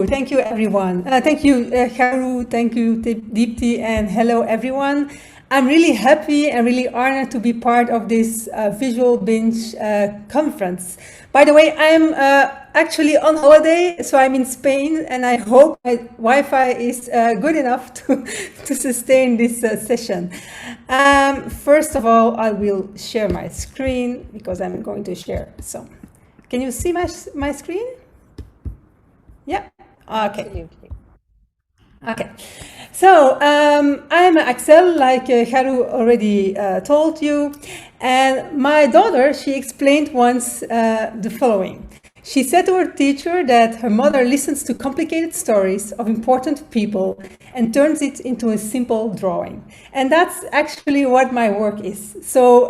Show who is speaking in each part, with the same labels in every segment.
Speaker 1: Thank you, everyone. Thank you, Haru. Thank you, Deepti, and hello, everyone. I'm really happy and really honored to be part of this VisualBinge conference. By the way, I'm actually on holiday, so I'm in Spain, and I hope my Wi-Fi is good enough to sustain this session. First of all, I will share my screen because I'm going to share some. Can you see my screen? Yeah. Okay. Okay. So I'm Axel, like Haru already told you. And my daughter, she explained once the following. She said to her teacher that her mother listens to complicated stories of important people and turns it into a simple drawing. And that's actually what my work is. So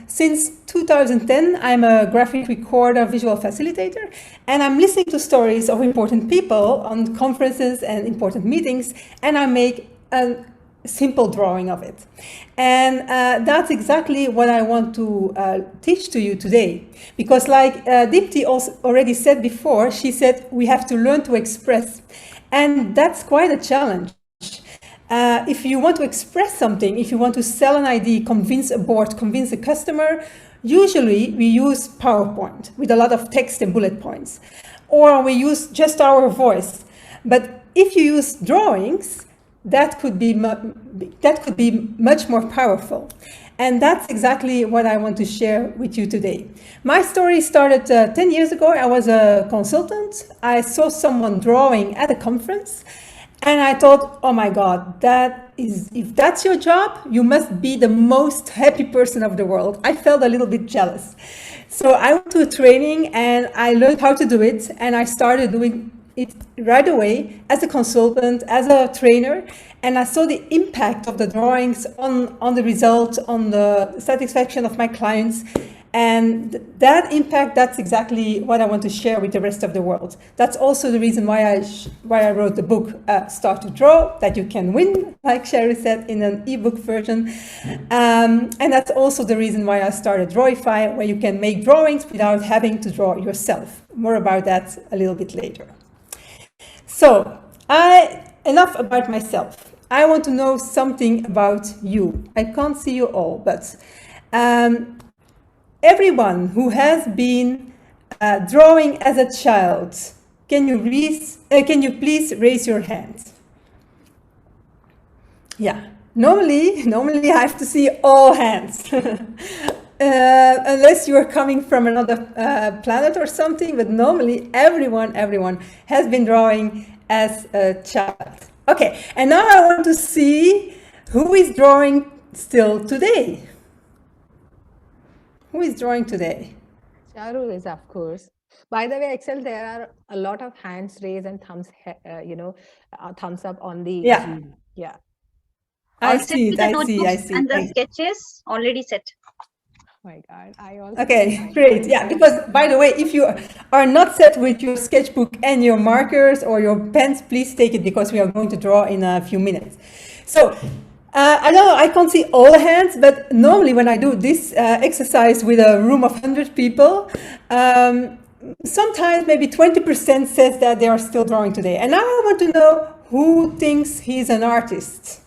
Speaker 1: since 2010, I'm a graphic recorder, visual facilitator, and I'm listening to stories of important people on conferences and important meetings, and I make a simple drawing of it. And that's exactly what I want to teach to you today. Because like Deepti also already said before, she said we have to learn to express. And that's quite a challenge. If you want to express something, if you want to sell an idea, convince a board, convince a customer, usually we use PowerPoint with a lot of text and bullet points. Or we use just our voice. But if you use drawings, that could be much more powerful. And that's exactly what I want to share with you today. My story started 10 years ago. I was a consultant. I saw someone drawing at a conference, and I thought, oh my God, if that's your job, you must be the most happy person of the world. I felt a little bit jealous. So I went to a training and I learned how to do it, and I started doing it right away as a consultant, as a trainer, and I saw the impact of the drawings on the result, on the satisfaction of my clients. And that impact, that's exactly what I want to share with the rest of the world. That's also the reason why I wrote the book, Start to Draw, that you can win, like Sherry said, in an ebook version. And that's also the reason why I started Drawify, where you can make drawings without having to draw yourself. More about that a little bit later. So, enough about myself. I want to know something about you. I can't see you all, but everyone who has been drawing as a child, can you please raise your hand? Yeah, normally I have to see all hands. Unless you are coming from another planet or something, but normally everyone has been drawing as a child. Okay, and now I want to see who is drawing still today. Who is drawing today?
Speaker 2: Charu is, of course. By the way, Axel, there are a lot of hands raised and thumbs up on the Zoom. Yeah.
Speaker 1: I see it. I see.
Speaker 3: And the sketches already set.
Speaker 2: My God, I also.
Speaker 1: Okay, great. Yeah, because by the way, if you are not set with your sketchbook and your markers or your pens, please take it because we are going to draw in a few minutes. So I know I can't see all the hands, but normally when I do this exercise with a room of 100 people, sometimes maybe 20% says that they are still drawing today. And now I want to know who thinks he's an artist.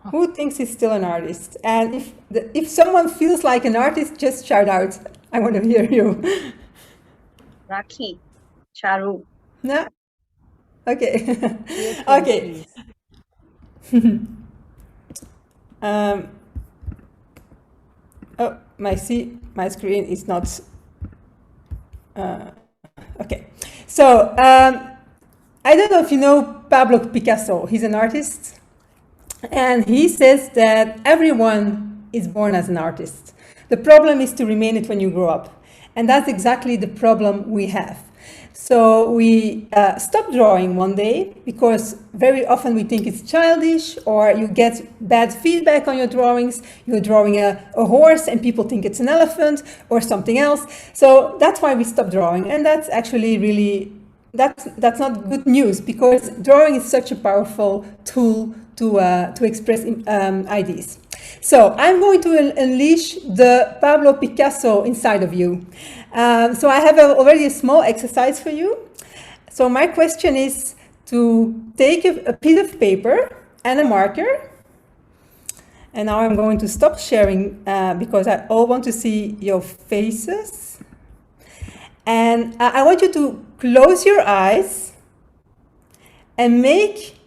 Speaker 1: Who thinks he's still an artist? And if someone feels like an artist, just shout out. I want to hear you.
Speaker 3: Rakhi, Charu.
Speaker 1: No? Okay. Okay. Oh, my screen is not. Okay. So I don't know if you know Pablo Picasso. He's an artist. And he says that everyone is born as an artist. The problem is to remain it when you grow up. And that's exactly the problem we have. So we stop drawing one day because very often we think it's childish, or you get bad feedback on your drawings. You're drawing a horse and people think it's an elephant or something else. So that's why we stop drawing. And that's actually really, that's not good news, because drawing is such a powerful tool to express ideas. So I'm going to unleash the Pablo Picasso inside of you. So I have already a small exercise for you. So my question is to take a piece of paper and a marker. And now I'm going to stop sharing because I all want to see your faces. And I want you to close your eyes and make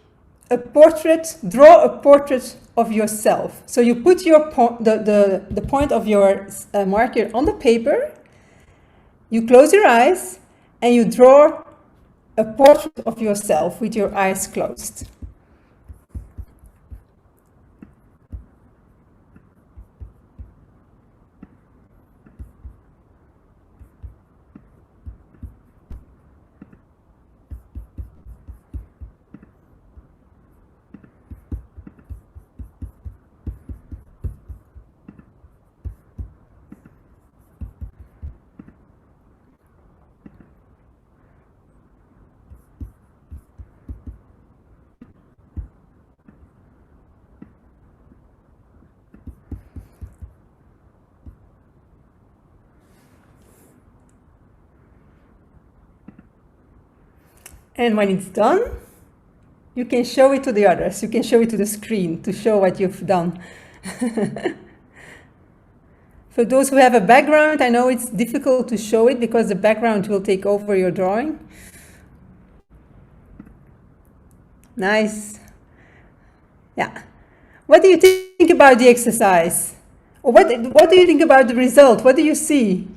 Speaker 1: a portrait, draw a portrait of yourself. So you put your the point of your marker on the paper, you close your eyes, and you draw a portrait of yourself with your eyes closed. And when it's done, you can show it to the others. You can show it to the screen to show what you've done. For those who have a background, I know it's difficult to show it because the background will take over your drawing. Nice. Yeah. What do you think about the exercise? Or what do you think about the result? What do you see?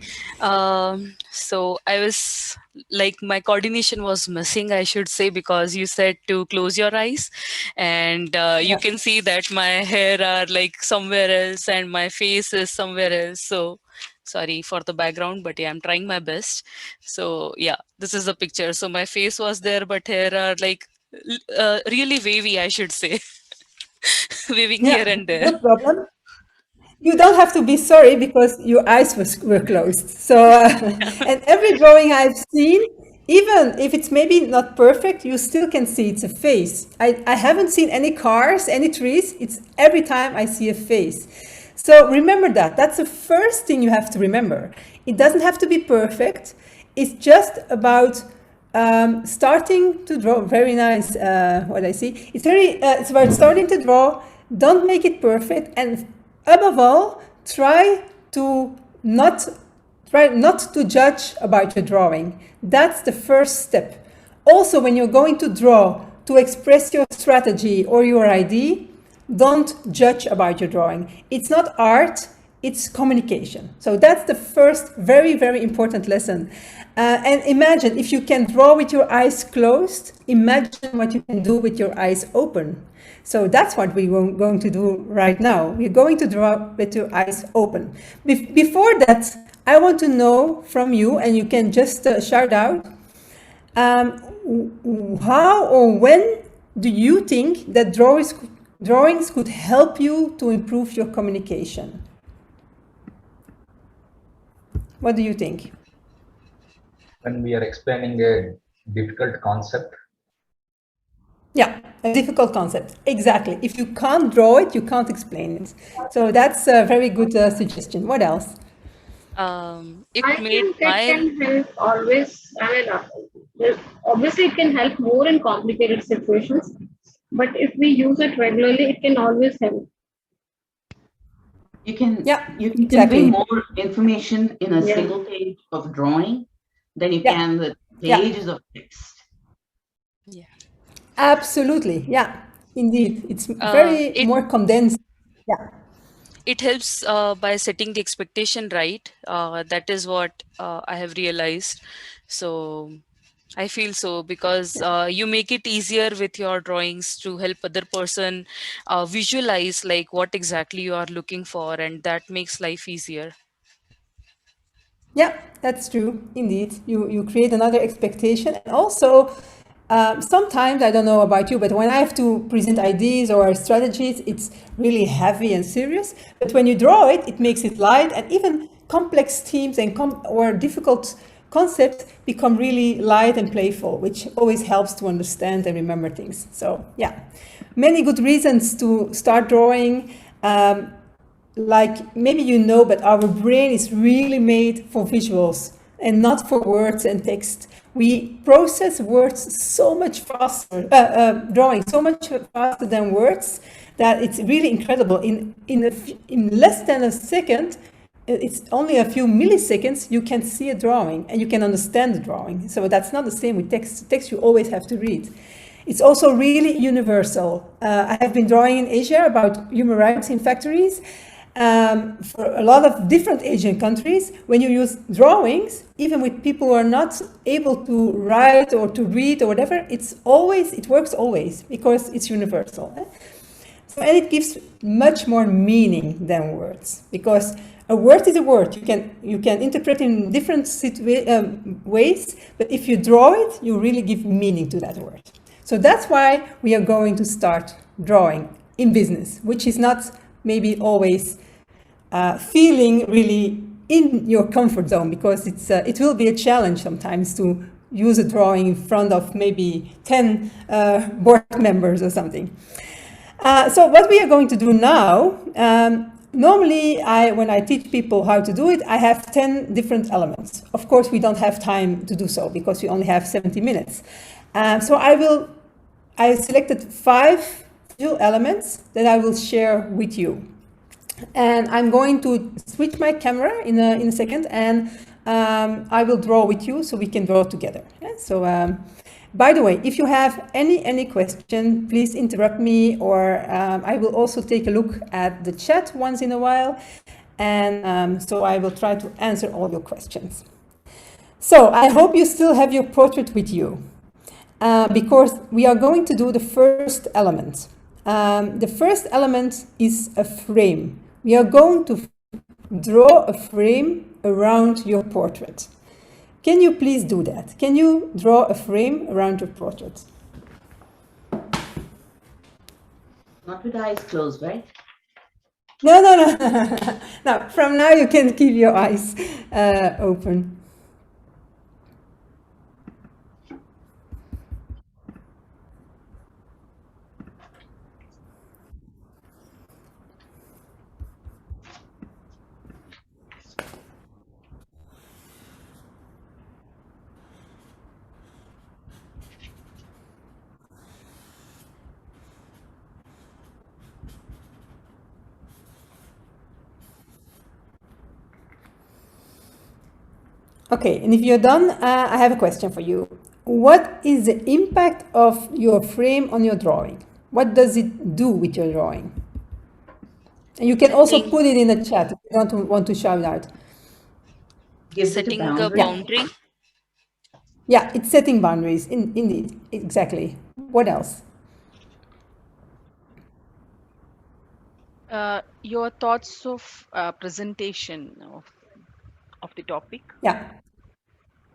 Speaker 4: So I was like, my coordination was missing, I should say, because you said to close your eyes, and you can see that my hair are like somewhere else and my face is somewhere else. So sorry for the background, but yeah, I'm trying my best. So yeah, this is the picture. So my face was there, but hair are like really wavy, I should say. Waving here and there.
Speaker 1: No problem. You don't have to be sorry because your eyes were closed. So, and every drawing I've seen, even if it's maybe not perfect, you still can see it's a face. I haven't seen any cars, any trees. It's every time I see a face. So remember that. That's the first thing you have to remember. It doesn't have to be perfect. It's just about starting to draw. Very nice, what I see. It's about starting to draw. Don't make it perfect, and above all, try not to judge about your drawing. That's the first step. Also, when you're going to draw, to express your strategy or your idea, don't judge about your drawing. It's not art, it's communication. So that's the first very, very important lesson. And imagine if you can draw with your eyes closed, imagine what you can do with your eyes open. So that's what we're going to do right now. We're going to draw with your eyes open. Before that, I want to know from you, and you can just shout out, how or when do you think that drawings could help you to improve your communication? What do you think?
Speaker 5: When we are explaining a difficult concept.
Speaker 1: Yeah, a difficult concept. Exactly. If you can't draw it, you can't explain it. So that's a very good suggestion. What else?
Speaker 4: It
Speaker 6: can help always. Obviously, it can help more in complicated situations. But if we use it regularly, it can always help.
Speaker 7: You can convey more information in a single page of drawing than you can the pages of text.
Speaker 4: Yeah.
Speaker 1: Absolutely. Yeah, indeed. It's very more condensed. Yeah.
Speaker 4: It helps by setting the expectation right. That is what I have realized. So I feel so, because you make it easier with your drawings to help other person visualize like what exactly you are looking for, and that makes life easier.
Speaker 1: Yeah, that's true. Indeed, you create another expectation, and also sometimes, I don't know about you, but when I have to present ideas or strategies, it's really heavy and serious. But when you draw it, it makes it light, and even complex themes and or difficult concepts become really light and playful, which always helps to understand and remember things. So yeah, many good reasons to start drawing. Like maybe you know, but our brain is really made for visuals. and not for words and text. We process words so much faster, drawing so much faster than words, that it's really incredible. In less than a second, it's only a few milliseconds, you can see a drawing and you can understand the drawing. So that's not the same with text. Text you always have to read. It's also really universal. I have been drawing in Asia about human rights in factories. For a lot of different Asian countries, when you use drawings, even with people who are not able to write or to read or whatever, it works always, because it's universal. So, and it gives much more meaning than words, because a word is a word. You can interpret it in different ways, but if you draw it, you really give meaning to that word. So that's why we are going to start drawing in business, which is not maybe always feeling really in your comfort zone, because it will be a challenge sometimes to use a drawing in front of maybe 10 board members or something. So what we are going to do now, normally when I teach people how to do it, I have 10 different elements. Of course, we don't have time to do so because we only have 70 minutes. So I selected 5 visual elements that I will share with you. And I'm going to switch my camera in a second, and I will draw with you so we can draw together. Yeah? So, by the way, if you have any question, please interrupt me, or I will also take a look at the chat once in a while, and so I will try to answer all your questions. So I hope you still have your portrait with you, because we are going to do the first element. The first element is a frame. We are going to draw a frame around your portrait. Can you please do that? Can you draw a frame around your portrait?
Speaker 7: Not with eyes closed, right?
Speaker 1: No. Now, from now you can keep your eyes open. Okay, and if you're done, I have a question for you. What is the impact of your frame on your drawing? What does it do with your drawing? And you can also put it in the chat if you don't want to shout out.
Speaker 4: Setting a boundary.
Speaker 1: Yeah, it's setting boundaries, indeed, exactly. What else?
Speaker 8: Your thoughts of presentation of the topic.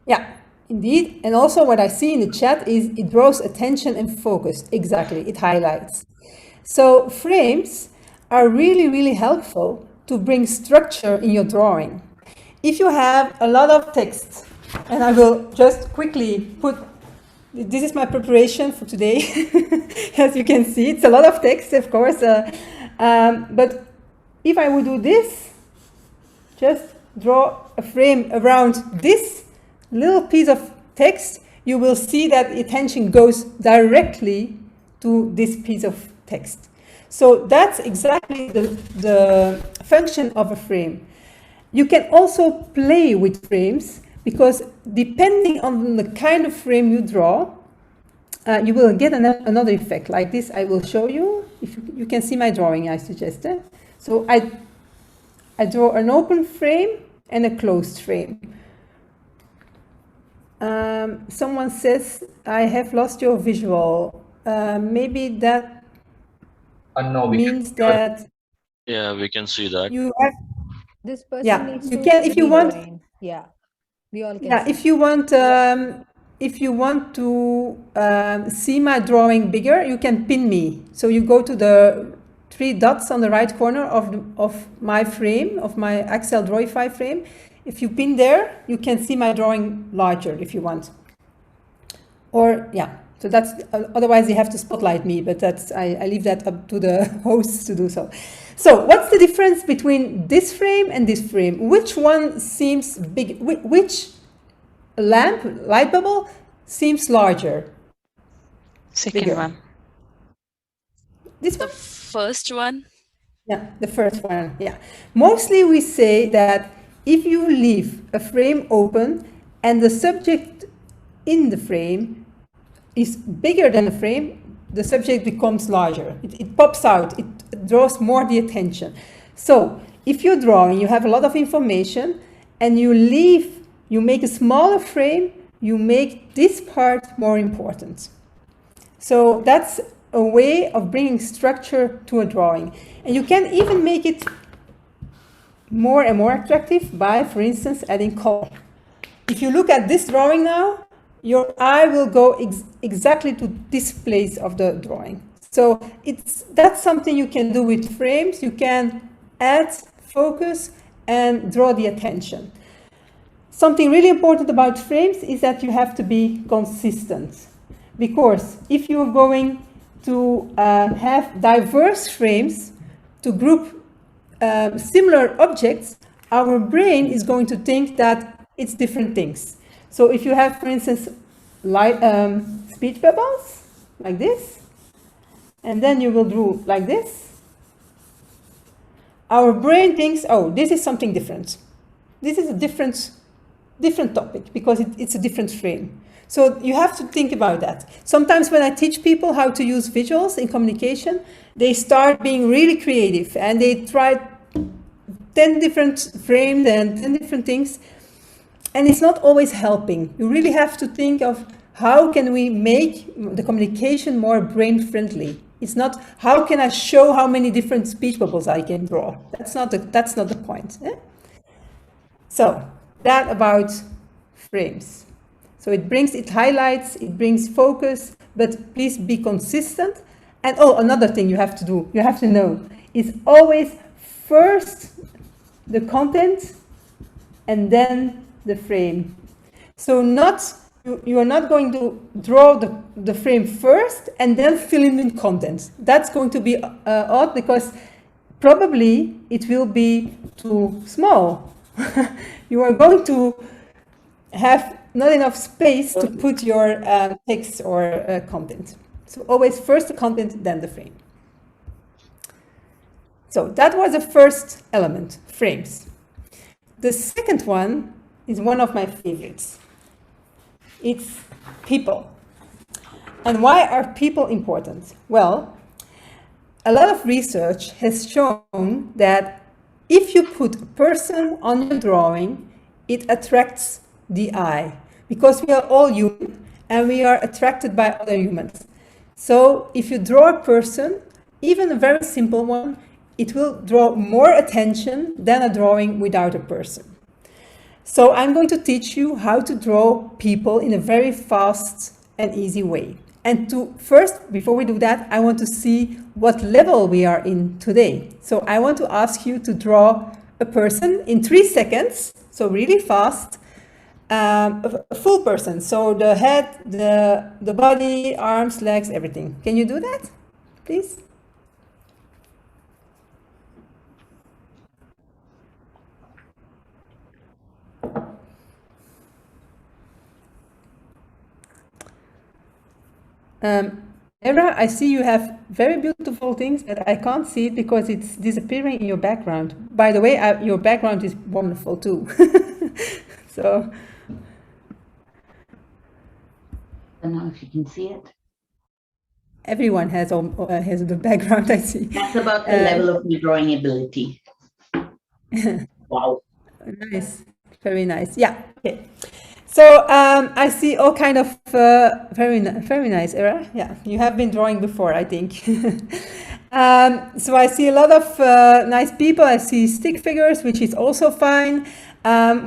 Speaker 1: Yeah, indeed. And also what I see in the chat is it draws attention and focus. Exactly, it highlights. So frames are really, really helpful to bring structure in your drawing. If you have a lot of text, and I will just quickly put, this is my preparation for today. As you can see, it's a lot of text, of course. But if I would do this, just draw a frame around this little piece of text, you will see that the attention goes directly to this piece of text. So that's exactly the function of a frame. You can also play with frames, because depending on the kind of frame you draw, you will get another effect. Like this, I will show you. If you can see my drawing, I suggest. So I draw an open frame and a closed frame. Someone says, I have lost your visual. Maybe that
Speaker 5: no,
Speaker 1: means that...
Speaker 9: Yeah, we can see that.
Speaker 1: You have...
Speaker 2: This person needs
Speaker 1: you
Speaker 2: to
Speaker 1: can, if you want...
Speaker 2: Yeah, we all can see.
Speaker 1: If you want to see my drawing bigger, you can pin me. So you go to the 3 dots on the right corner of my frame, of my Axel Drawify frame. If you pin there, you can see my drawing larger if you want. Or, yeah, so that's, otherwise you have to spotlight me, but that's, I leave that up to the hosts to do so. So what's the difference between this frame and this frame? Which one seems big? Which light bubble, seems larger.
Speaker 8: Second
Speaker 1: Bigger.
Speaker 8: one.
Speaker 1: This
Speaker 4: The
Speaker 1: one?
Speaker 4: first one.
Speaker 1: Yeah, the first one, yeah. Mostly we say that if you leave a frame open and the subject in the frame is bigger than the frame, the subject becomes larger. It pops out, it draws more the attention. So if you're drawing, you have a lot of information and you make a smaller frame, you make this part more important. So that's a way of bringing structure to a drawing. And you can even make it more and more attractive by, for instance, adding color. If you look at this drawing now, your eye will go exactly to this place of the drawing. So that's something you can do with frames. You can add focus and draw the attention. Something really important about frames is that you have to be consistent. Because if you're going to have diverse frames to group similar objects, our brain is going to think that it's different things. So if you have, for instance, speech bubbles, like this, and then you will do like this, our brain thinks, oh, this is something different. This is a different topic because it's a different frame. So you have to think about that. Sometimes when I teach people how to use visuals in communication, they start being really creative and they try 10 different frames and 10 different things. And it's not always helping. You really have to think of how can we make the communication more brain friendly. It's not how can I show how many different speech bubbles I can draw. That's not the point. Eh? So that about frames. So it highlights, it brings focus, but please be consistent. And another thing you have to do, you have to know, is always first the content and then the frame. So you are not going to draw the frame first and then fill in content. That's going to be odd because probably it will be too small. You are going to have not enough space to put your text or content. So always first the content, then the frame. So that was the first element, frames. The second one is one of my favorites. It's people. And why are people important? Well, a lot of research has shown that if you put a person on your drawing, it attracts the eye. Because we are all human and we are attracted by other humans. So if you draw a person, even a very simple one, it will draw more attention than a drawing without a person. So I'm going to teach you how to draw people in a very fast and easy way. And first, before we do that, I want to see what level we are in today. So I want to ask you to draw a person in 3 seconds, so really fast, a full person. So the head, the body, arms, legs, everything. Can you do that, please? Era, I see you have very beautiful things, but I can't see it because it's disappearing in your background. By the way, your background is wonderful too. So.
Speaker 7: I don't know if you can see it.
Speaker 1: Everyone has the background, I see.
Speaker 7: That's about the level of my drawing ability. Wow.
Speaker 1: Nice. Very nice. Yeah. Okay. So I see all kind of very nice, Era. Yeah, you have been drawing before, I think. So I see a lot of nice people. I see stick figures, which is also fine.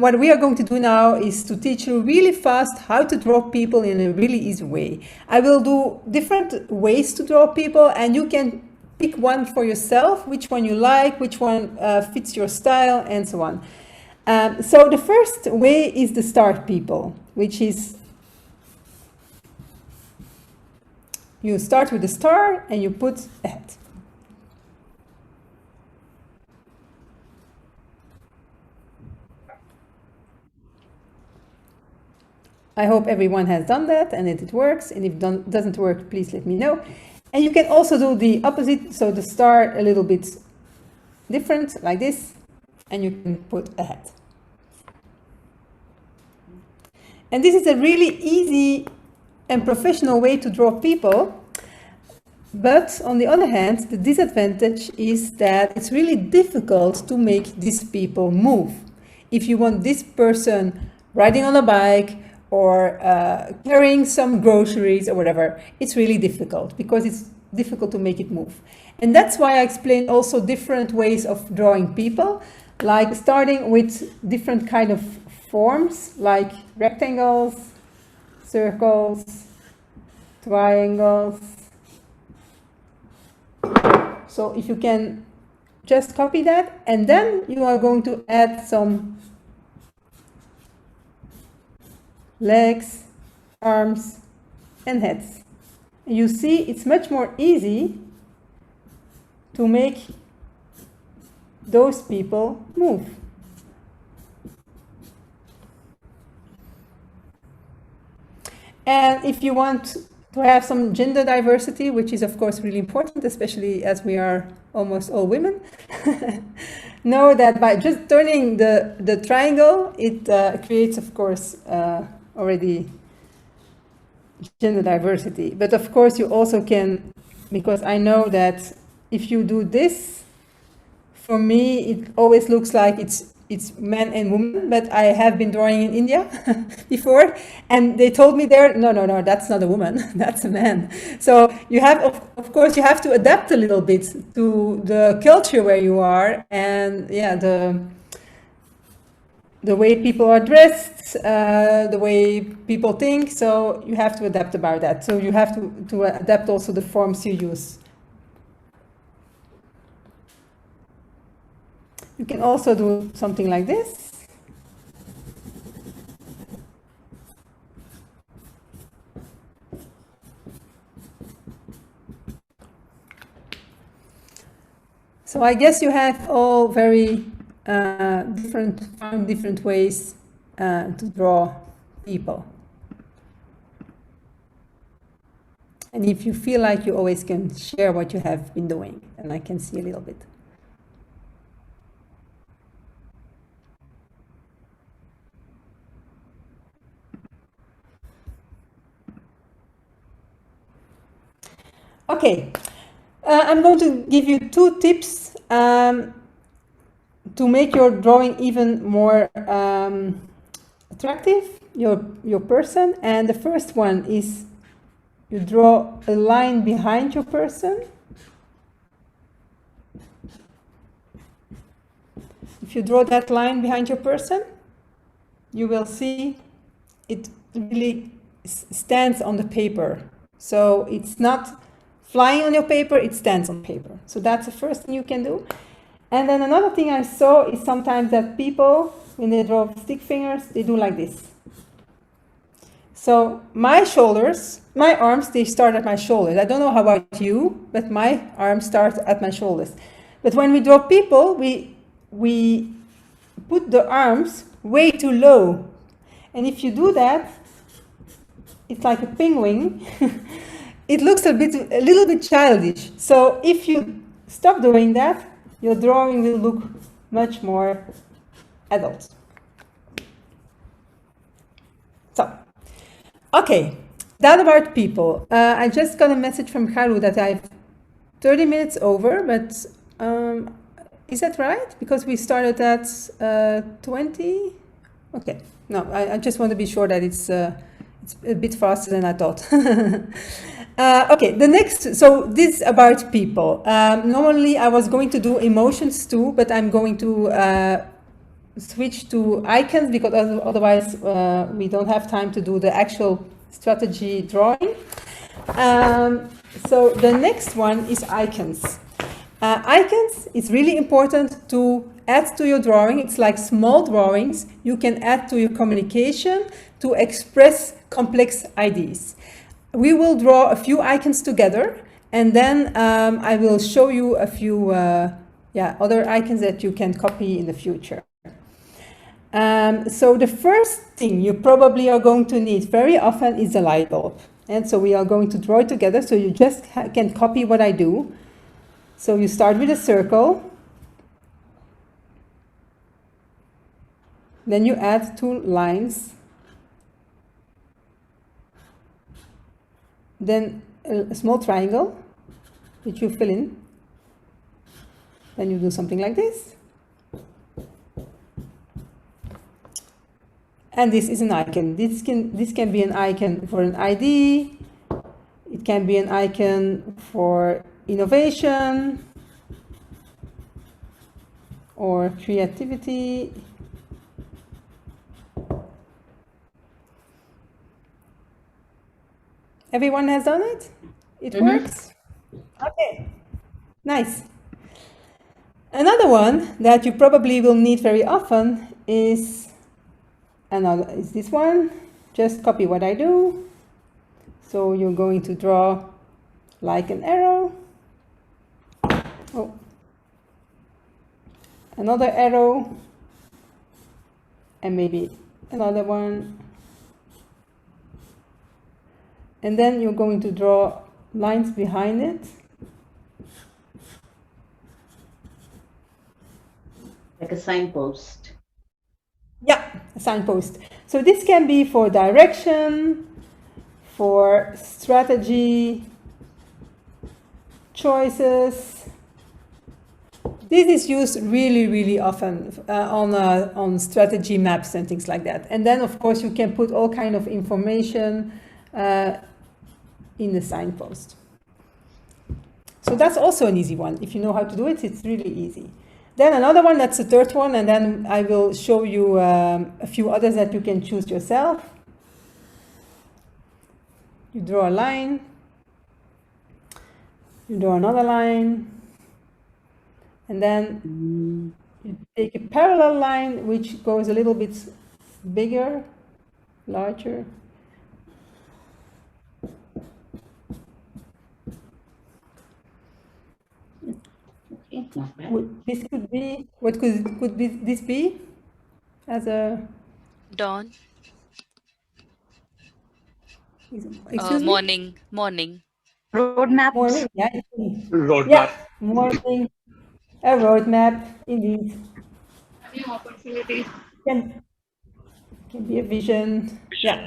Speaker 1: What we are going to do now is to teach you really fast how to draw people in a really easy way. I will do different ways to draw people, and you can pick one for yourself, which one you like, which one fits your style, and so on. So the first way is the start people, which is you start with the star and you put a head. I hope everyone has done that and it works. And if it doesn't work, please let me know. And you can also do the opposite. So the star a little bit different like this, and you can put a hat. And this is a really easy and professional way to draw people. But on the other hand, the disadvantage is that it's really difficult to make these people move. If you want this person riding on a bike or carrying some groceries or whatever, it's really difficult because it's difficult to make it move. And that's why I explained also different ways of drawing people, like starting with different kind of forms, like rectangles, circles, triangles. So if you can just copy that, and then you are going to add some legs, arms, and heads. And you see it's much more easy to make those people move. And if you want to have some gender diversity, which is of course really important, especially as we are almost all women, know that by just turning the triangle, it creates of course already gender diversity. But of course you also can, because I know that if you do this, for me it always looks like it's men and women, but I have been drawing in India before, and they told me there, no, that's not a woman, that's a man. So you have, of course, you have to adapt a little bit to the culture where you are, and yeah, the way people are dressed, the way people think. So you have to adapt about that. So you have to adapt also the forms you use. You can also do something like this. So I guess you have all very different ways to draw people. And if you feel like you always can share what you have been doing, and I can see a little bit. Okay, I'm going to give you 2 tips to make your drawing even more attractive, your person. And the first one is you draw a line behind your person. If you draw that line behind your person, you will see it really stands on the paper. So it's not flying on your paper, it stands on paper. So that's the first thing you can do. And then another thing I saw is sometimes that people, when they draw stick fingers, they do like this. So my shoulders, my arms, they start at my shoulders. I don't know how about you, but my arms start at my shoulders. But when we draw people, we put the arms way too low. And if you do that, it's like a penguin. It looks a little bit childish. So if you stop doing that, your drawing will look much more adult. So, okay, that about people. I just got a message from Haru that I have 30 minutes over, but is that right? Because we started at 20? Okay, no, I just want to be sure that it's a bit faster than I thought. Okay, the next, so this about people. Normally I was going to do emotions too, but I'm going to switch to icons because otherwise we don't have time to do the actual strategy drawing. So the next one is icons. Icons is really important to add to your drawing. It's like small drawings you can add to your communication to express complex ideas. We will draw a few icons together, and then I will show you a few other icons that you can copy in the future. So the first thing you probably are going to need very often is a light bulb. And so we are going to draw it together, so you just can copy what I do. So you start with a circle. Then you add 2 lines. Then a small triangle, which you fill in. Then you do something like this. And this is an icon. This can be an icon for an ID. It can be an icon for innovation or creativity. Everyone has done it? It works? Okay, nice. Another one that you probably will need very often is this one. Just copy what I do. So you're going to draw like an arrow. Oh. Another arrow. And maybe another one. And then you're going to draw lines behind it.
Speaker 7: Like a signpost.
Speaker 1: Yeah, a signpost. So this can be for direction, for strategy, choices. This is used really, really often on strategy maps and things like that. And then, of course, you can put all kind of information in the signpost. So that's also an easy one. If you know how to do it, it's really easy. Then another one, that's the third one, and then I will show you a few others that you can choose yourself. You draw a line, you draw another line, and then you take a parallel line which goes a little bit bigger, larger.
Speaker 7: Not bad.
Speaker 1: This could be, what could this be as a
Speaker 4: Dawn.
Speaker 1: excuse me?
Speaker 4: Morning.
Speaker 3: Roadmap.
Speaker 1: Morning, yeah.
Speaker 10: Roadmap.
Speaker 1: Yeah, morning. A roadmap, indeed.
Speaker 6: New opportunities.
Speaker 1: Can be a vision. Yeah.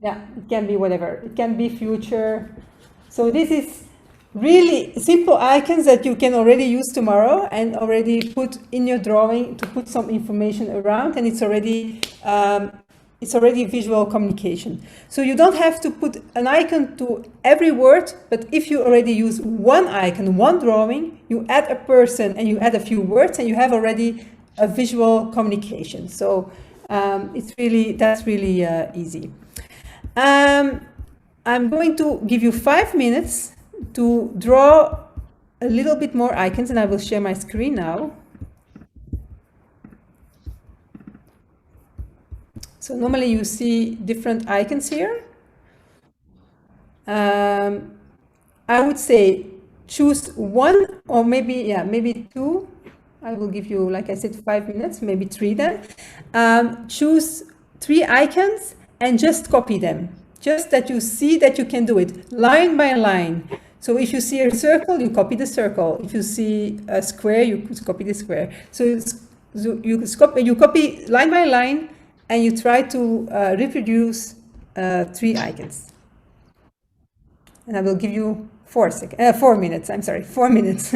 Speaker 1: Yeah, it can be whatever. It can be future. So this is really simple icons that you can already use tomorrow and already put in your drawing to put some information around, and it's already visual communication. So you don't have to put an icon to every word, but if you already use one icon, one drawing, you add a person and you add a few words, and you have already a visual communication. So that's really easy. I'm going to give you 5 minutes to draw a little bit more icons, and I will share my screen now. So normally you see different icons here. I would say choose one or maybe two. I will give you, like I said, 5 minutes, maybe 3 then. Choose 3 icons and just copy them. Just that you see that you can do it line by line. So if you see a circle, you copy the circle. If you see a square, you copy the square. So you copy line by line, and you try to reproduce 3 icons. And I will give you 4 minutes. I'm sorry, 4 minutes.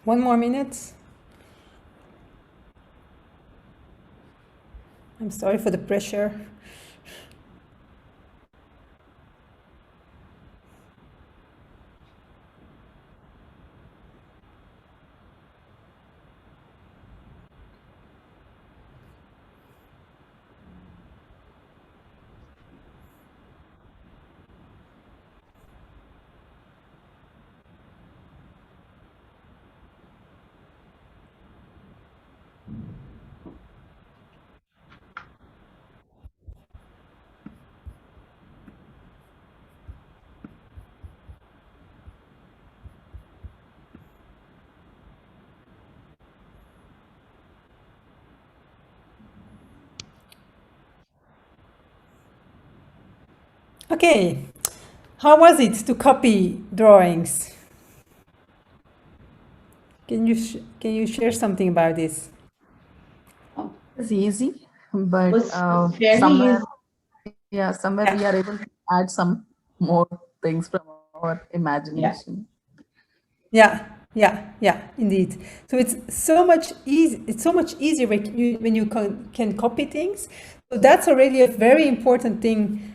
Speaker 1: 1 more minute. I'm sorry for the pressure. Okay, how was it to copy drawings? Can you share something about this?
Speaker 10: It's easy, but
Speaker 7: fairly
Speaker 10: somewhere,
Speaker 7: easy.
Speaker 10: somewhere we are able to add some more things from our imagination.
Speaker 1: Yeah, indeed. So it's so much easy. It's so much easier when you can copy things. So that's already a very important thing,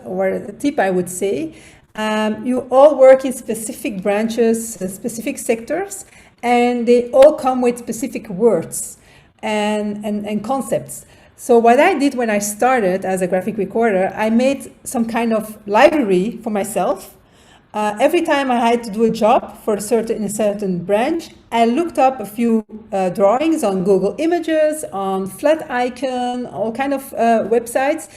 Speaker 1: or a tip, I would say. You all work in specific branches, specific sectors, and they all come with specific words and concepts. So what I did when I started as a graphic recorder, I made some kind of library for myself. Every time I had to do a job for a certain branch, I looked up a few drawings on Google Images, on Flaticon, all kind of websites,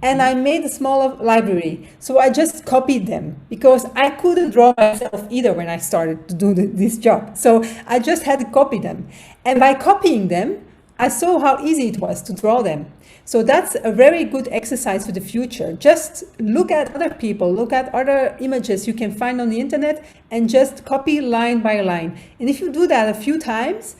Speaker 1: and I made a small library. So I just copied them because I couldn't draw myself either when I started to do this job. So I just had to copy them. And by copying them, I saw how easy it was to draw them. So that's a very good exercise for the future. Just look at other people, look at other images you can find on the internet and just copy line by line. And if you do that a few times,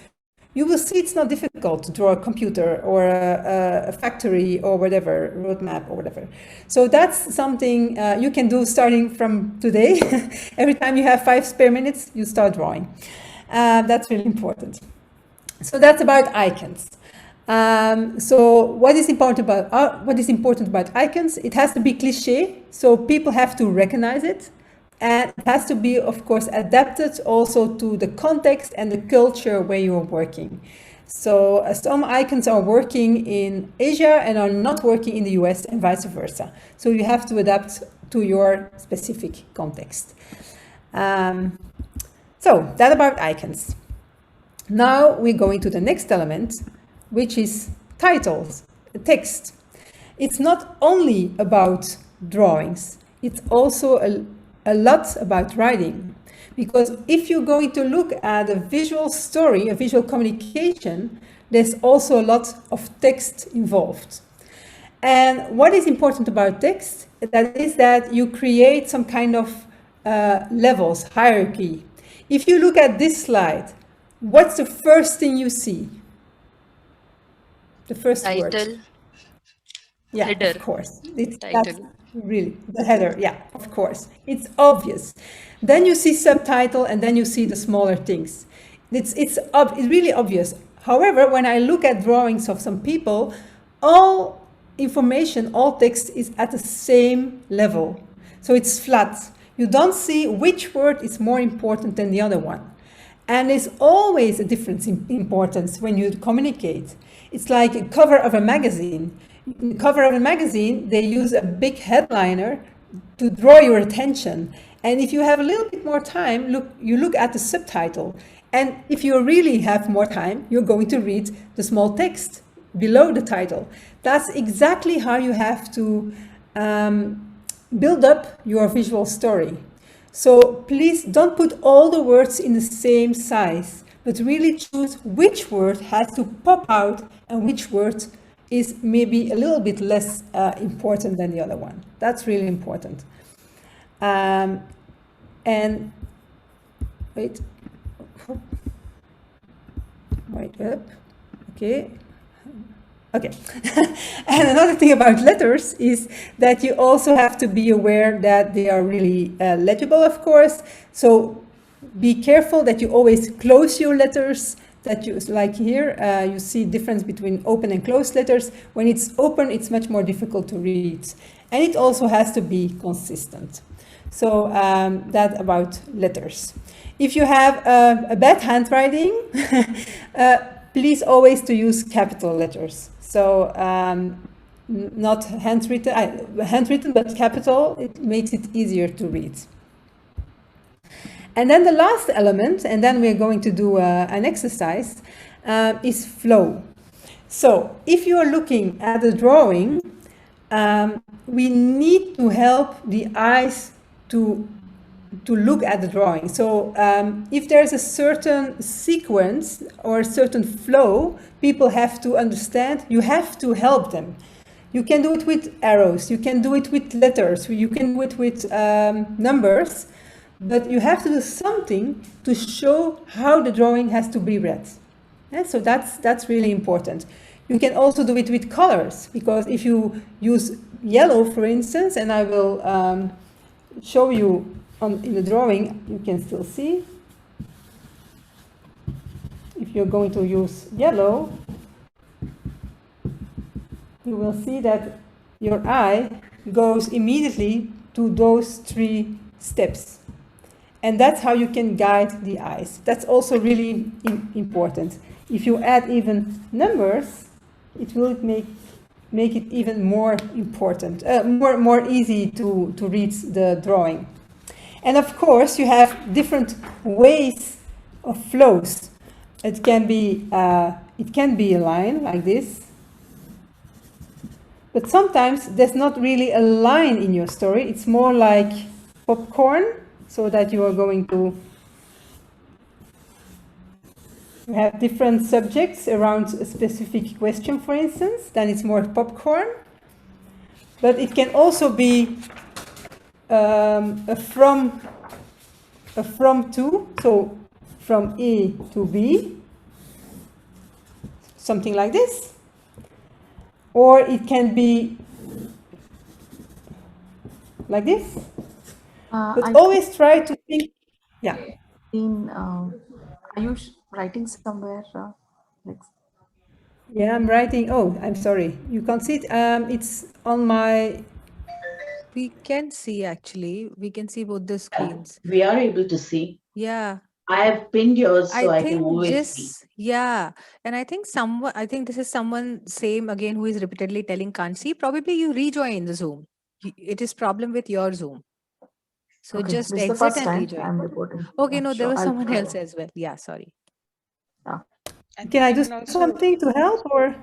Speaker 1: you will see it's not difficult to draw a computer or a factory or whatever, roadmap or whatever. So that's something you can do starting from today. Every time you have 5 spare minutes, you start drawing. That's really important. So that's about icons. So what is important about icons? It has to be cliché, so people have to recognize it. And it has to be, of course, adapted also to the context and the culture where you are working. So some icons are working in Asia and are not working in the US and vice versa. So you have to adapt to your specific context. So that about icons. Now we're going to the next element, which is titles, text. It's not only about drawings, it's also a lot about writing. Because if you're going to look at a visual story, a visual communication, there's also a lot of text involved. And what is important about text, that is that you create some kind of levels, hierarchy. If you look at this slide, what's the first thing you see? The first word.
Speaker 4: Title.
Speaker 1: Yeah,
Speaker 4: Header.
Speaker 1: of course.
Speaker 4: Title.
Speaker 1: Really, the header, yeah, of course. It's obvious. Then you see subtitle and then you see the smaller things. It's really obvious. However, when I look at drawings of some people, all information, all text is at the same level. So it's flat. You don't see which word is more important than the other one. And there's always a difference in importance when you communicate. It's like a cover of a magazine. In the cover of a magazine, they use a big headliner to draw your attention. And if you have a little bit more time, you look at the subtitle. And if you really have more time, you're going to read the small text below the title. That's exactly how you have to build up your visual story. So please don't put all the words in the same size, but really choose which word has to pop out and which word is maybe a little bit less important than the other one. That's really important. And wait up, okay. And another thing about letters is that you also have to be aware that they are really legible, of course. So be careful that you always close your letters. That you, like here, you see difference between open and closed letters. When it's open, it's much more difficult to read. And it also has to be consistent. So that about letters. If you have a bad handwriting, please always to use capital letters. So not handwritten, but capital, it makes it easier to read. And then the last element, and then we're going to do an exercise, is flow. So if you are looking at the drawing, we need to help the eyes to look at the drawing. So if there's a certain sequence or a certain flow, people have to understand, you have to help them. You can do it with arrows, you can do it with letters, you can do it with numbers, but you have to do something to show how the drawing has to be read. Yeah, so that's really important. You can also do it with colors, because if you use yellow, for instance, and I will show you in the drawing, you can still see. If you're going to use yellow, you will see that your eye goes immediately to those 3 steps. And that's how you can guide the eyes. That's also really important. If you add even numbers, it will make it even more important, more easy to read the drawing. And of course, you have different ways of flows. It can be a line like this, but sometimes there's not really a line in your story. It's more like popcorn, so that you are going to have different subjects around a specific question, for instance. Then it's more popcorn. But it can also be a from to, so from A to B, something like this. Or it can be like this. But always try to think, yeah.
Speaker 10: Are you writing somewhere?
Speaker 1: Yeah, I'm writing. Oh, I'm sorry. You can't see it. It's on my...
Speaker 2: We can see, actually. We can see both the screens.
Speaker 7: We are able to see.
Speaker 2: Yeah.
Speaker 7: I have pinned yours, so I can always see.
Speaker 2: Yeah. And I think this is someone same again who is repeatedly telling can't see. Probably you rejoin the Zoom. It is problem with your Zoom. So
Speaker 10: okay,
Speaker 2: just
Speaker 10: this is the
Speaker 2: exit
Speaker 10: first
Speaker 2: and
Speaker 10: time
Speaker 2: rejoin.
Speaker 10: I'm reporting.
Speaker 2: Okay,
Speaker 10: Yeah,
Speaker 2: no, there
Speaker 10: sure,
Speaker 2: was
Speaker 10: I'll
Speaker 2: someone
Speaker 10: try.
Speaker 2: else as well. Yeah, sorry.
Speaker 10: Yeah.
Speaker 1: Can I do something to help, or?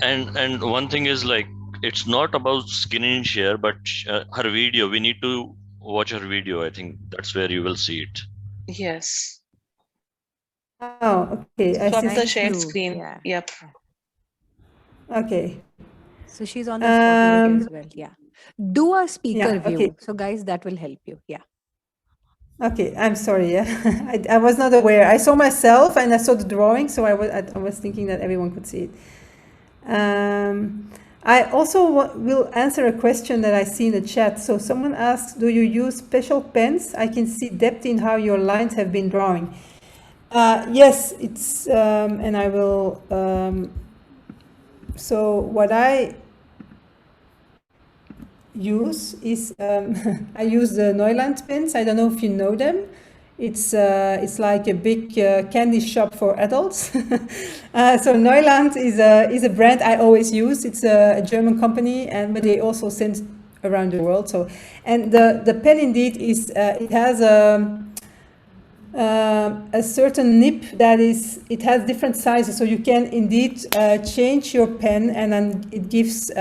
Speaker 9: And one thing is, like, it's not about skin and share, but her video. We need to watch her video. I think that's where you will see it.
Speaker 8: Yes.
Speaker 1: Oh, okay. I
Speaker 8: From
Speaker 1: see.
Speaker 8: the shared screen.
Speaker 2: Yeah.
Speaker 8: Yep.
Speaker 1: Okay.
Speaker 2: So she's on the spotlight as well. Yeah. Do a speaker
Speaker 1: Yeah,
Speaker 2: view.
Speaker 1: okay.
Speaker 2: So guys, that will help you. Yeah.
Speaker 1: Okay, I'm sorry. Yeah, I was not aware. I saw myself and I saw the drawing, so I was thinking that everyone could see it. I also will answer a question that I see in the chat. So someone asked, do you use special pens? I can see depth in how your lines have been drawing. Yes, it's, and I will, so what I use is, I use the Neuland pens. I don't know if you know them. It's like a big candy shop for adults. So Neuland is a brand I always use. It's a German company, but they also send around the world. So, and the pen indeed is it has a certain nib that is, it has different sizes, so you can indeed change your pen, and then it gives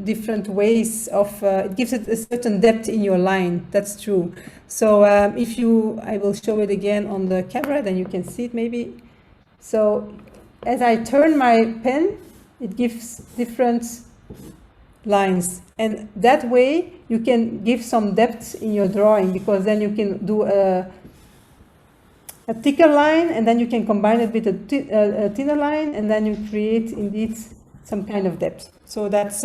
Speaker 1: different ways of, it gives it a certain depth in your line. That's true. So if you, I will show it again on the camera, then you can see it maybe. So as I turn my pen, it gives different lines, and that way you can give some depth in your drawing, because then you can do a thicker line, and then you can combine it with a thinner line, and then you create indeed some kind of depth. So that's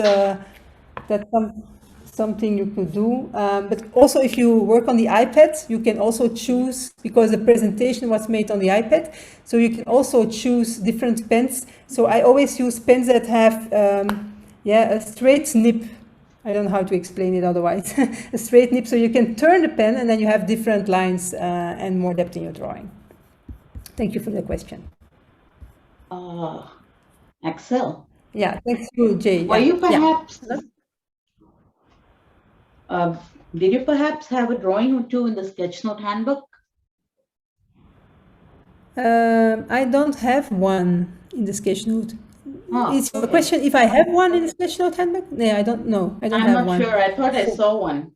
Speaker 1: something you could do. But also, if you work on the iPad, you can also choose, because the presentation was made on the iPad, so you can also choose different pens. So I always use pens that have a straight nib. I don't know how to explain it otherwise. A straight nib, so you can turn the pen, and then you have different lines and more depth in your drawing. Thank you for the question.
Speaker 7: Axel.
Speaker 1: Yeah, thanks you, Jay.
Speaker 7: Were you perhaps, did you perhaps have a drawing or two in the Sketchnote handbook?
Speaker 1: I don't have one in the Sketchnote.
Speaker 7: Oh,
Speaker 1: Is the question if I have one in the Sketchnote handbook? No, I don't know. I don't have one.
Speaker 7: I'm not sure. I thought I saw one.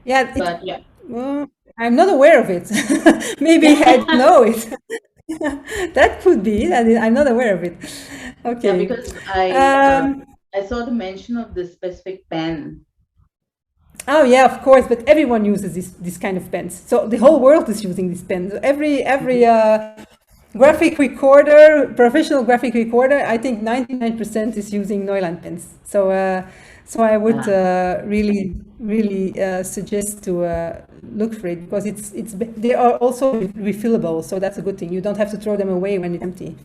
Speaker 1: Yeah,
Speaker 7: but yeah.
Speaker 1: Well, I'm not aware of it. Maybe I don't know it. That could be. I'm not aware of it. Okay.
Speaker 7: Yeah, because I saw the mention of this specific pen.
Speaker 1: Oh yeah, of course. But everyone uses this kind of pens. So the whole world is using this pen. So every graphic recorder, professional graphic recorder, I think 99% is using Neuland pens. So so I would really suggest to look for it, because they are also refillable. So that's a good thing. You don't have to throw them away when it's empty.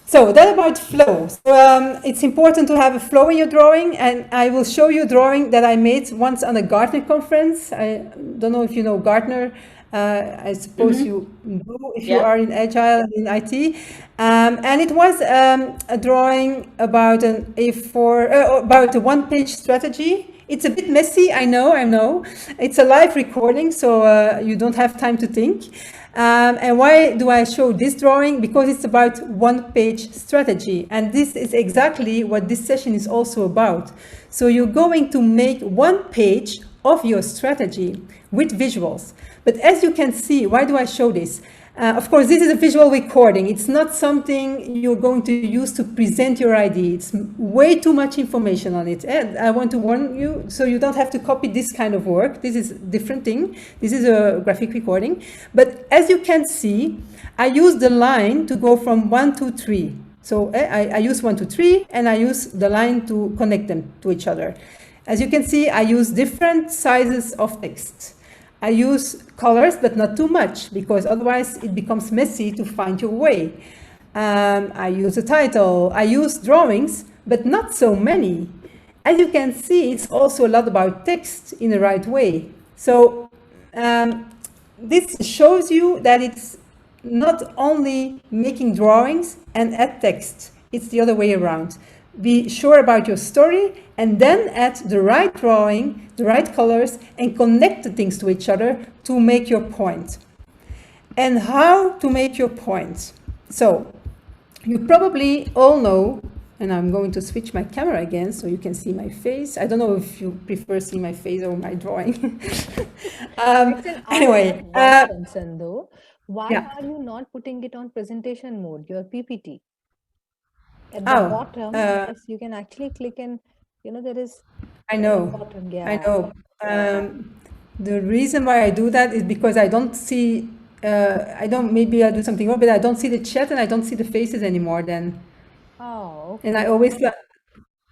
Speaker 1: So that about flow. So it's important to have a flow in your drawing, and I will show you a drawing that I made once on a Gartner conference. I don't know if you know Gartner. I suppose you know if you are in Agile and in IT. And it was a drawing about an A4, about a one-page strategy. It's a bit messy, I know. It's a live recording, so you don't have time to think. And why do I show this drawing? Because it's about one-page strategy. And this is exactly what this session is also about. So you're going to make one page of your strategy with visuals. But as you can see, why do I show this? Of course, this is a visual recording. It's not something you're going to use to present your idea. It's way too much information on it. And I want to warn you, so you don't have to copy this kind of work. This is a different thing. This is a graphic recording. But as you can see, I use the line to go from 1 to 3. So I use 1 to 3, and I use the line to connect them to each other. As you can see, I use different sizes of text. I use colors, but not too much, because otherwise it becomes messy to find your way. I use a title. I use drawings, but not so many. As you can see, it's also a lot about text in the right way. So this shows you that it's not only making drawings and add text. It's the other way around. Be sure about your story, and then add the right drawing, the right colors, and connect the things to each other to make your point. And how to make your point. So you probably all know, and I'm going to switch my camera again so you can see my face. I don't know if you prefer see my face or my drawing. Anyway.
Speaker 2: Though, why are you not putting it on presentation mode, your PPT? At the bottom, yes, you can actually click, and there is.
Speaker 1: I know.
Speaker 2: Bottom,
Speaker 1: I know. The reason why I do that is because I don't see. Maybe I do something wrong, but I don't see the chat and I don't see the faces anymore. Then.
Speaker 2: Oh. Okay.
Speaker 1: And I always.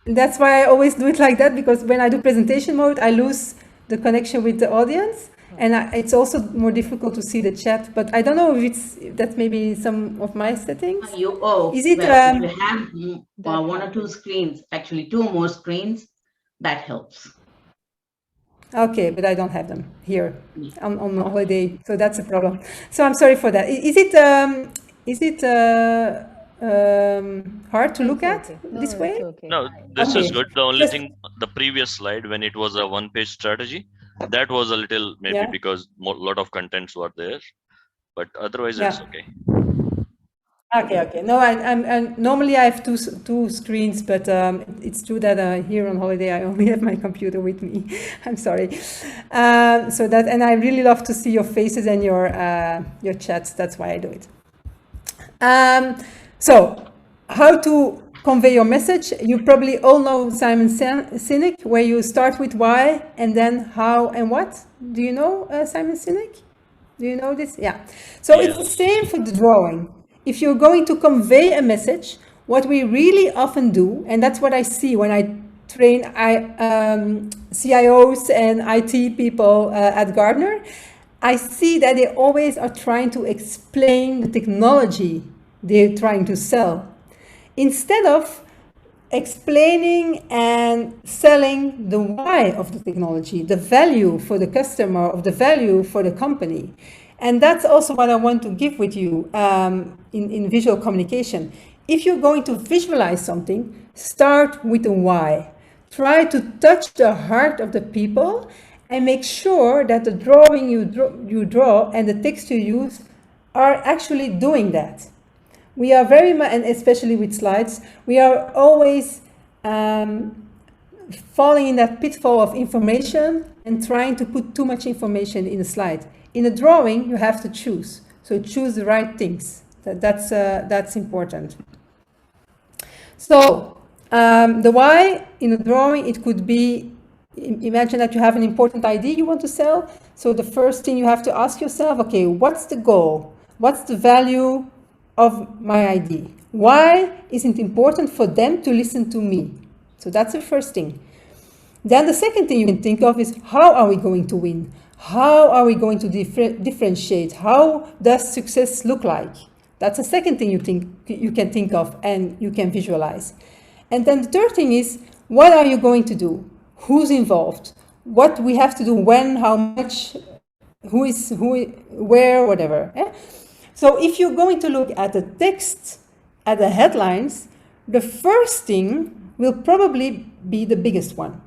Speaker 1: That's why I always do it like that, because when I do presentation mode, I lose the connection with the audience. And it's also more difficult to see the chat, but I don't know if that's maybe some of my settings.
Speaker 7: Is it? Well, if you have one or two screens, actually 2 or more screens, that helps.
Speaker 1: Okay, but I don't have them here on holiday, so that's a problem. So I'm sorry for that. Is it hard to look at
Speaker 2: Okay.
Speaker 1: this way?
Speaker 2: Okay.
Speaker 9: No, this is
Speaker 1: Okay.
Speaker 9: good. The only
Speaker 1: Just-
Speaker 9: thing, the previous slide, when it was a one-page strategy, that was a little maybe
Speaker 1: Yeah.
Speaker 9: because lot of contents were there, but otherwise
Speaker 1: Yeah.
Speaker 9: it's okay.
Speaker 1: Okay. No, I'm normally I have two screens, but it's true that here on holiday I only have my computer with me. I'm sorry. So that, and I really love to see your faces and your chats. That's why I do it. So how to convey your message? You probably all know Simon Sinek, where you start with why and then how and what. Do you know Simon Sinek? Do you know this? Yeah. So
Speaker 9: Yes.
Speaker 1: it's the same for the drawing. If you're going to convey a message, what we really often do, and that's what I see when I train CIOs and IT people at Gartner, I see that they always are trying to explain the technology they're trying to sell, instead of explaining and selling the why of the technology, the value for the customer, of the value for the company. And that's also what I want to give with you in visual communication. If you're going to visualize something, start with the why. Try to touch the heart of the people and make sure that the drawing you draw and the text you use are actually doing that. We are very much, and especially with slides, we are always falling in that pitfall of information and trying to put too much information in a slide. In a drawing, you have to choose. So choose the right things. That's important. So the why in a drawing, it could be, imagine that you have an important idea you want to sell. So the first thing you have to ask yourself, okay, what's the goal? What's the value of my idea? Why is it important for them to listen to me? So that's the first thing. Then the second thing you can think of is, how are we going to win? How are we going to differentiate? How does success look like? That's the second thing you can think of and you can visualize. And then the third thing is, what are you going to do? Who's involved? What we have to do, when, how much, who, where, whatever. So if you're going to look at the text, at the headlines, the first thing will probably be the biggest one,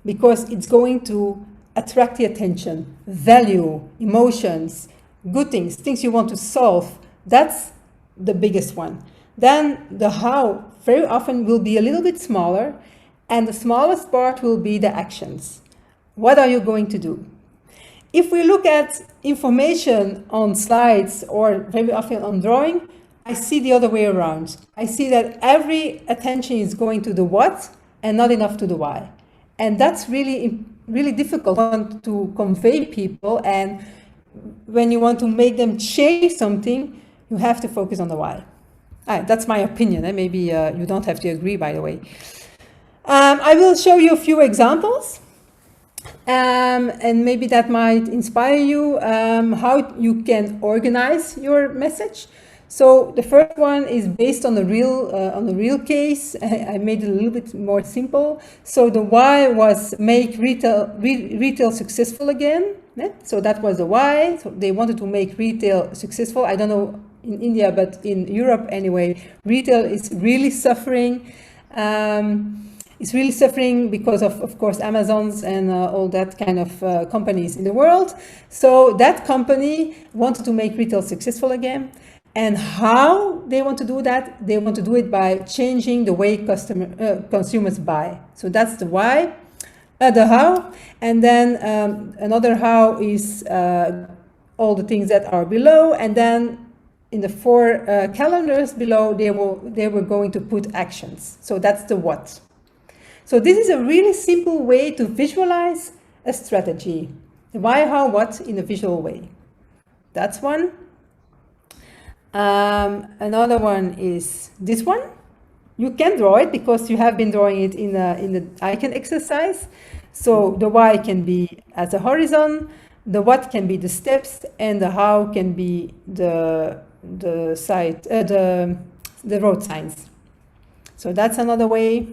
Speaker 1: because it's going to attract the attention, value, emotions, good things, things you want to solve. That's the biggest one. Then the how very often will be a little bit smaller, and the smallest part will be the actions. What are you going to do? If we look at information on slides or very often on drawing, I see the other way around. I see that every attention is going to the what and not enough to the why. And that's really difficult to convey people. And when you want to make them change something, you have to focus on the why. That's my opinion. And maybe you don't have to agree, by the way. I will show you a few examples. And maybe that might inspire you how you can organize your message. So the first one is based on the real case. I made it a little bit more simple. So the why was make retail successful again. So that was the why. So they wanted to make retail successful. I don't know in India, but in Europe anyway, retail is really suffering. It's really suffering because of course, Amazon's and all that kind of companies in the world. So that company wanted to make retail successful again. And how they want to do that? They want to do it by changing the way consumers buy. So that's the why, the how. And then another how is all the things that are below. And then in the 4 calendars below, they were going to put actions. So that's the what. So this is a really simple way to visualize a strategy. The why, how, what in a visual way. That's one. Another one is this one. You can draw it because you have been drawing it in the icon exercise. So the why can be as a horizon, the what can be the steps, and the how can be the road signs. So that's another way.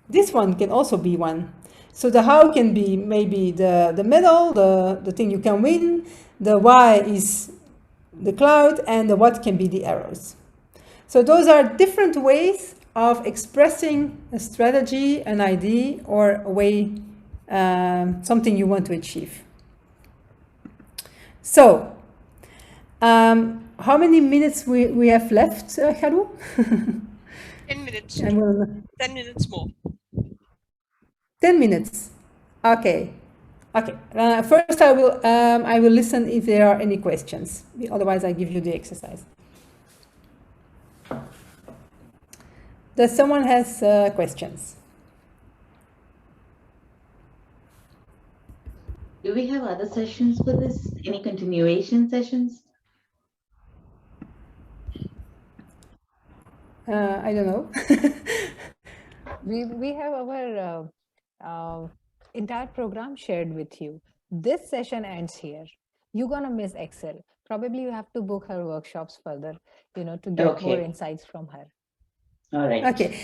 Speaker 1: This one can also be one. So the how can be maybe the medal, the thing you can win. The why is the cloud, and the what can be the arrows. So those are different ways of expressing a strategy, an idea, or a way, something you want to achieve. So, how many minutes we have left, Haru?
Speaker 11: 10 minutes. 10 minutes more.
Speaker 1: 10 minutes. Okay. Okay. First, I will listen if there are any questions. Otherwise, I give you the exercise. Does someone has questions?
Speaker 7: Do we have other sessions for this? Any continuation sessions?
Speaker 1: I don't know.
Speaker 2: We have our entire program shared with you. This session ends here. You're gonna miss Excel. Probably you have to book her workshops further, to get more insights from her.
Speaker 7: All right.
Speaker 1: Okay.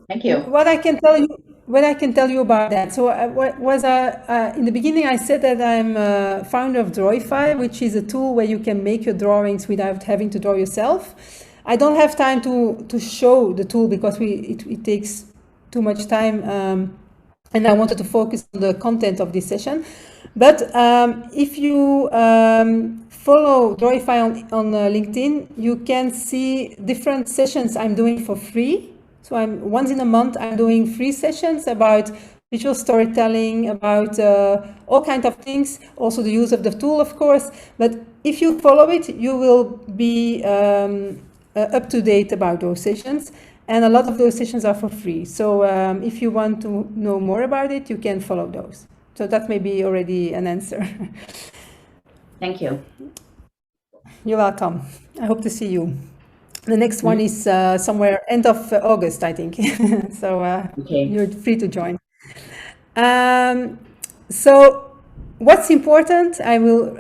Speaker 7: Thank you.
Speaker 1: What I can tell you about that. So in the beginning I said that I'm a founder of Drawify, which is a tool where you can make your drawings without having to draw yourself. I don't have time to show the tool because it takes too much time, and I wanted to focus on the content of this session. But if you follow Drawify on LinkedIn, you can see different sessions I'm doing for free. So once in a month, I'm doing free sessions about visual storytelling, about all kinds of things, also the use of the tool, of course. But if you follow it, you will be up to date about those sessions. And a lot of those sessions are for free. So if you want to know more about it, you can follow those. So that may be already an answer.
Speaker 7: Thank you.
Speaker 1: You're welcome. I hope to see you. The next one is somewhere end of August, I think. So
Speaker 7: okay.
Speaker 1: You're free to join. So what's important, I will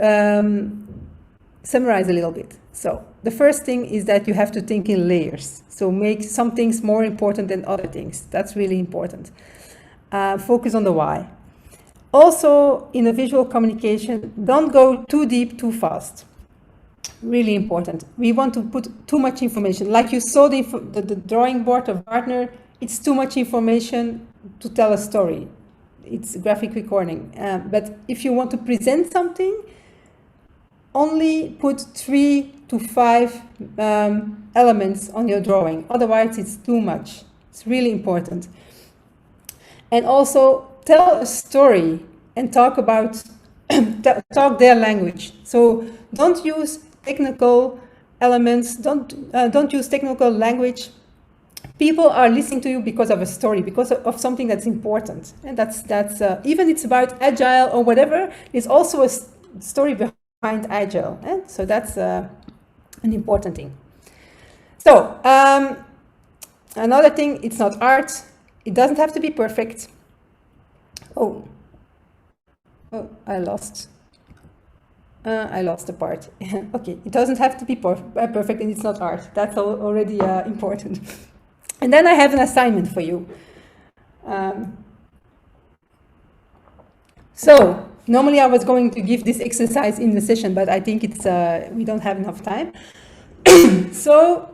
Speaker 1: summarize a little bit. So the first thing is that you have to think in layers. So make some things more important than other things. That's really important. Focus on the why. Also, in a visual communication, don't go too deep, too fast. Really important. We want to put too much information. Like you saw the drawing board of Gardner, it's too much information to tell a story. It's graphic recording. But if you want to present something, only put 3 to 5 elements on your drawing. Otherwise, it's too much. It's really important. And also, tell a story and talk about talk their language. So don't use technical elements. Don't use technical language. People are listening to you because of a story, because of something that's important, and that's even it's about Agile or whatever. There's also a story behind Agile, and so that's an important thing. So another thing, it's not art. It doesn't have to be perfect. Oh, I lost the part. Okay, it doesn't have to be perfect, and it's not art. That's already important. And then I have an assignment for you. So normally I was going to give this exercise in the session, but I think it's we don't have enough time. So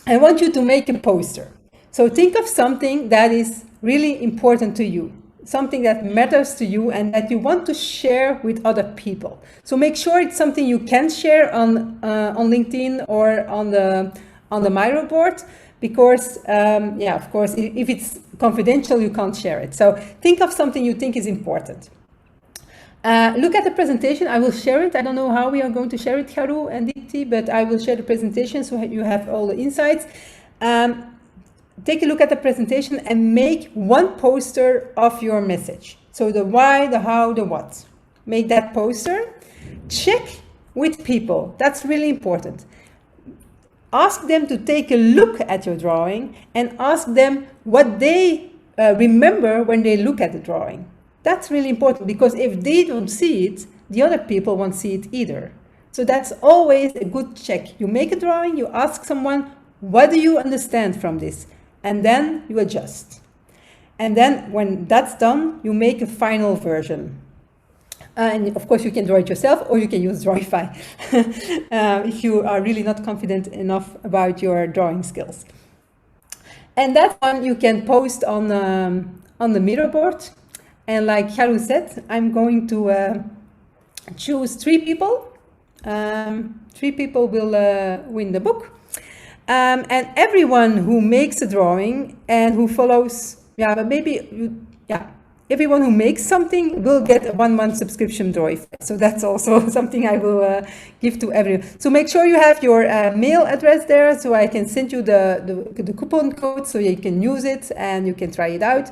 Speaker 1: I want you to make a poster. So think of something that is really important to you, something that matters to you and that you want to share with other people. So make sure it's something you can share on LinkedIn or on the Miro board, because yeah, of course, if it's confidential, you can't share it. So think of something you think is important. Look at the presentation. I will share it. I don't know how we are going to share it, Haru and Dipti, but I will share the presentation so you have all the insights. Take a look at the presentation and make one poster of your message. So the why, the how, the what. Make that poster. Check with people. That's really important. Ask them to take a look at your drawing and ask them what they remember when they look at the drawing. That's really important, because if they don't see it, the other people won't see it either. So that's always a good check. You make a drawing, you ask someone, what do you understand from this? And then you adjust. And then when that's done, you make a final version. And of course, you can draw it yourself, or you can use Drawify if you are really not confident enough about your drawing skills. And that one you can post on the Miro board. And like Haru said, I'm going to choose 3 people. 3 people will win the book. And everyone who makes a drawing and who follows, everyone who makes something will get a 1-month subscription Drawify. So that's also something I will give to everyone. So make sure you have your mail address there, so I can send you the coupon code so you can use it and you can try it out.